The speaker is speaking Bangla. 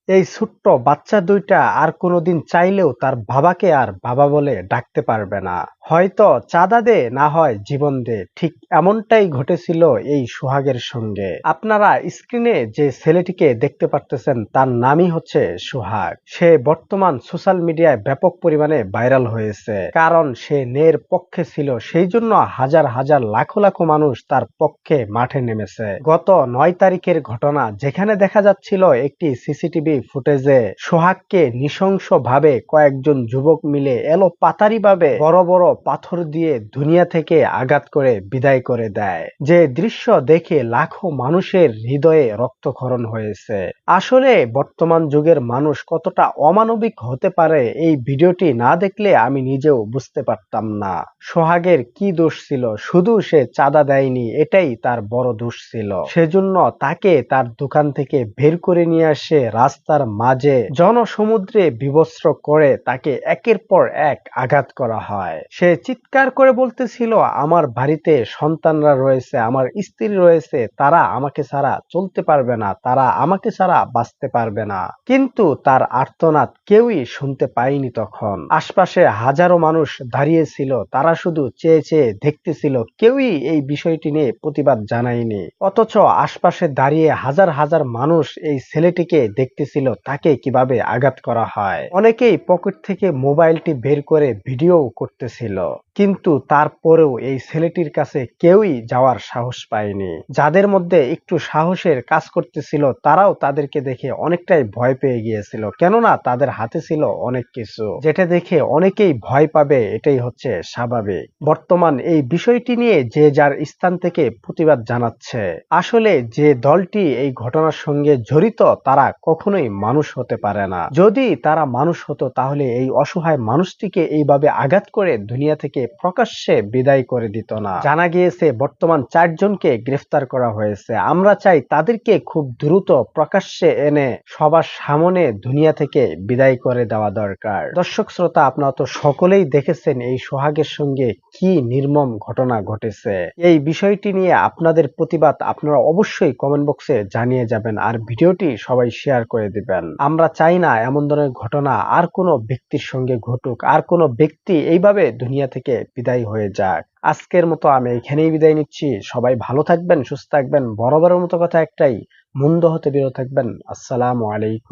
এই ছোট্ট বাচ্চা দুইটা আর কোনোদিন চাইলেও তার বাবাকে আর বাবা বলে ডাকতে পারবে না। হয়তো চাঁদা দে, না হয় জীবন দে, ঠিক এমনটাই ঘটেছিল এই সোহাগের সঙ্গে। আপনারা স্ক্রিনে যে ছেলেটিকে দেখতে পারতেছেন তার নামই হচ্ছে সোহাগ। সে বর্তমান সোশ্যাল মিডিয়ায় ব্যাপক পরিমাণে ভাইরাল হয়েছে, কারণ সে ন্যায়ের পক্ষে ছিল, সেই জন্য হাজার হাজার লাখো লাখো মানুষ তার পক্ষে মাঠে নেমেছে। গত 9 তারিখের ঘটনা, যেখানে দেখা যাচ্ছিল একটি সিসিটিভি ফুটেজে সোহাগকে নৃশংসভাবে কয়েকজন যুবক মিলে এলোপাতাড়ি ভাবে বড় বড় পাথর দিয়ে দুনিয়া থেকে আঘাত করে বিদায় করে দেয়। যে দৃশ্য দেখে লাখো মানুষের হৃদয়ে রক্তক্ষরণ হয়েছে। আসলে বর্তমান যুগের মানুষ কতটা অমানবিক হতে পারে, এই ভিডিওটি না দেখলে আমি নিজেও বুঝতে পারতাম না। সোহাগের কি দোষ ছিল? শুধু সে চাঁদা দেয়নি, এটাই তার বড় দোষ ছিল। সেজন্য তাকে তার দোকান থেকে বের করে নিয়ে আসে রাস্তার মাঝে জনসমুদ্রে বিবস্ত্র করে তাকে একের পর এক আঘাত করা হয়। সে চিৎকার করে বলতেছিল, আমার বাড়িতে সন্তানরা রয়েছে, আমার স্ত্রী রয়েছে, তারা আমাকে ছাড়া চলতে পারবে না, তারা আমাকে ছাড়া বাঁচতে পারবে না। কিন্তু তার আর্তনাদ কেউই শুনতে পায়নি। তখন আশপাশে হাজারো মানুষ দাঁড়িয়েছিল, তারা শুধু চেয়ে চেয়ে দেখতেছিল, কেউই এই বিষয়টি নিয়ে প্রতিবাদ জানায়নি। অথচ আশপাশে দাঁড়িয়ে হাজার হাজার মানুষ এই ছেলেটিকে দেখতেছিল তাকে কিভাবে আঘাত করা হয়। অনেকেই পকেট থেকে মোবাইলটি বের করে ভিডিও করতেছিল, কিন্তু তারপরেও এই ছেলেটির কাছে কেউই যাওয়ার সাহস পায়নি। যাদের মধ্যে একটু সাহসের কাজ করতেছিল তারাও তাদেরকে দেখে অনেকটাই ভয় পেয়ে গিয়েছিল, কেননা তাদের হাতে ছিল অনেক কিছু, যেটা দেখে অনেকেই ভয় পাবে, এটাই হচ্ছে স্বাভাবিক। বর্তমান এই বিষয়টি নিয়ে যে যার স্থান থেকে প্রতিবাদ জানাচ্ছে। আসলে যে দলটি এই ঘটনার সঙ্গে জড়িত তারা কখনোই মানুষ হতে পারে না। যদি তারা মানুষ হতো তাহলে এই অসহায় মানুষটিকে এইভাবে আঘাত করে দুনিয়া থেকে প্রকাশ্যে বিদায় করে দিত না। জানা গিয়েছে বর্তমান 4 জনকে গ্রেফতার করা হয়েছে। আমরা চাই তাদেরকে খুব দ্রুত প্রকাশ্যে এনে সবার সামনে দুনিয়া থেকে বিদায় করে দেওয়া দরকার। দর্শক শ্রোতা, আপনারা তো সকলেই দেখেছেন এই সোহাগের সঙ্গে কি নির্মম ঘটনা ঘটেছে। এই বিষয়টি নিয়ে আপনাদের প্রতিবাদ আপনারা অবশ্যই কমেন্ট বক্সে জানিয়ে যাবেন, আর ভিডিওটি সবাই শেয়ার করে দিবেন। আমরা চাই না এমন ধরনের ঘটনা আর কোনো ব্যক্তির সঙ্গে ঘটুক, আর কোনো ব্যক্তি এইভাবে দুনিয়া থেকে বিদায় হয়ে যাক। আজকের মতো আমি এখানেই বিদায় নিচ্ছি। সবাই ভালো থাকবেন, সুস্থ থাকবেন। বরাবরের মতো কথা একটাই, মন্দ হতে বিরত থাকবেন। আসসালামু আলাইকুম।